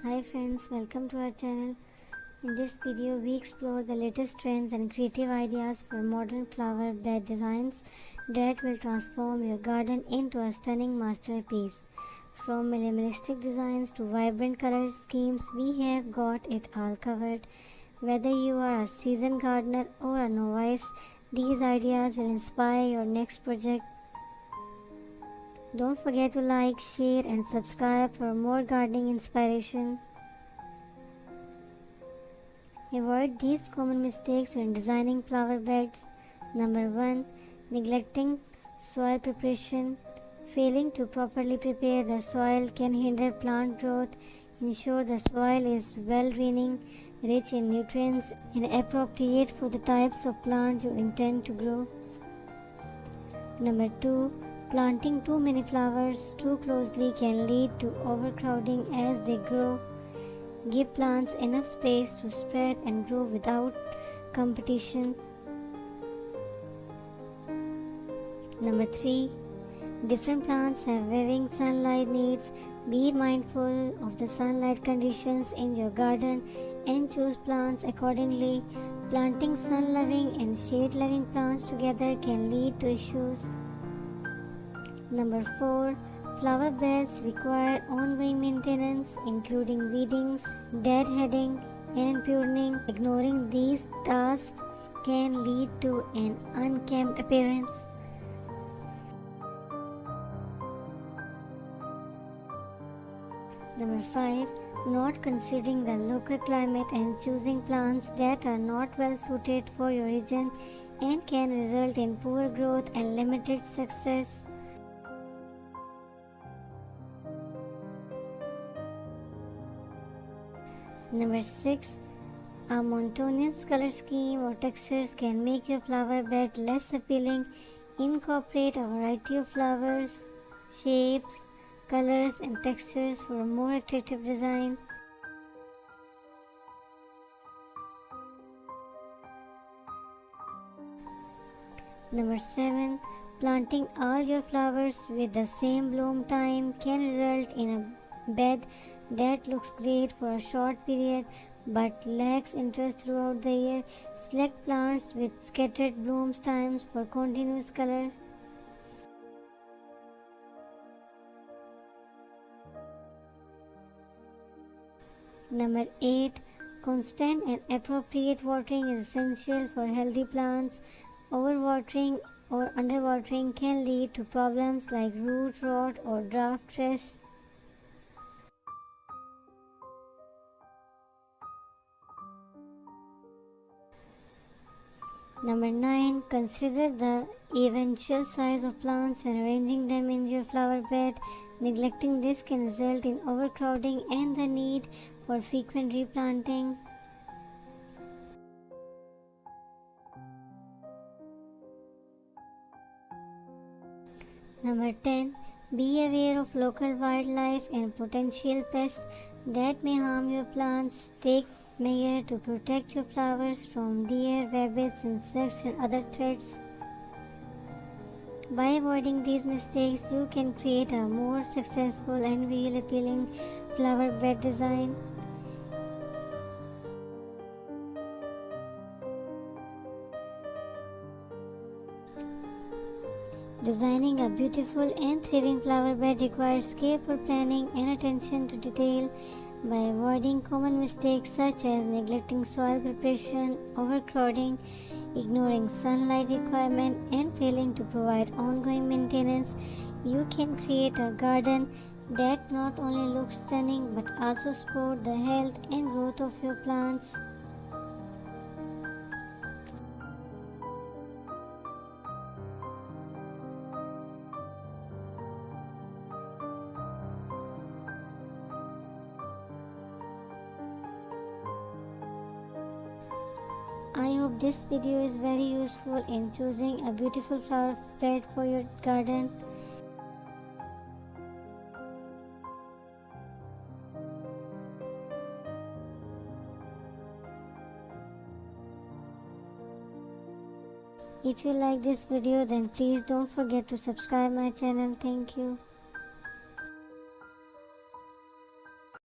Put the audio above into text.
Hi friends, welcome to our channel. In this video, we explore the latest trends and creative ideas for modern flower bed designs that will transform your garden into a stunning masterpiece. From minimalistic designs to vibrant color schemes, we have got it all covered. Whether you are a seasoned gardener or a novice, these ideas will inspire your next project. Don't forget to like, share and subscribe for more gardening inspiration. Avoid these common mistakes when designing flower beds. Number 1. Neglecting soil preparation. Failing to properly prepare the soil can hinder plant growth. Ensure the soil is well draining, rich in nutrients and appropriate for the types of plant you intend to grow. Number 2. Planting too many flowers too closely can lead to overcrowding as they grow. Give plants enough space to spread and grow without competition. Number 3. Different plants have varying sunlight needs. Be mindful of the sunlight conditions in your garden and choose plants accordingly. Planting sun-loving and shade-loving plants together can lead to issues. Number 4. Flower beds require ongoing maintenance, including weedings, deadheading, and pruning. Ignoring these tasks can lead to an unkempt appearance. Number 5. Not considering the local climate and choosing plants that are not well suited for your region and can result in poor growth and limited success. Number 6. A monotonous color scheme or textures can make your flower bed less appealing. Incorporate a variety of flowers, shapes, colors and textures for a more attractive design. Number 7. Planting all your flowers with the same bloom time can result in a bed that looks great for a short period but lacks interest throughout the year. Select plants with scattered bloom times for continuous color. Number 8. Constant and appropriate watering is essential for healthy plants. Overwatering or underwatering can lead to problems like root rot or drought stress. Number 9. Consider the eventual size of plants when arranging them in your flower bed. Neglecting this can result in overcrowding and the need for frequent replanting. Number 10. Be aware of local wildlife and potential pests that may harm your plants. Take measures to protect your flowers from deer, rabbits, insects and other threats. By avoiding these mistakes, you can create a more successful and visually appealing flower bed design. Designing a beautiful and thriving flower bed requires careful planning and attention to detail. By avoiding common mistakes such as neglecting soil preparation, overcrowding, ignoring sunlight requirement, and failing to provide ongoing maintenance, you can create a garden that not only looks stunning but also supports the health and growth of your plants. I hope this video is very useful in choosing a beautiful flower bed for your garden. If you like this video, then please don't forget to subscribe my channel. Thank you.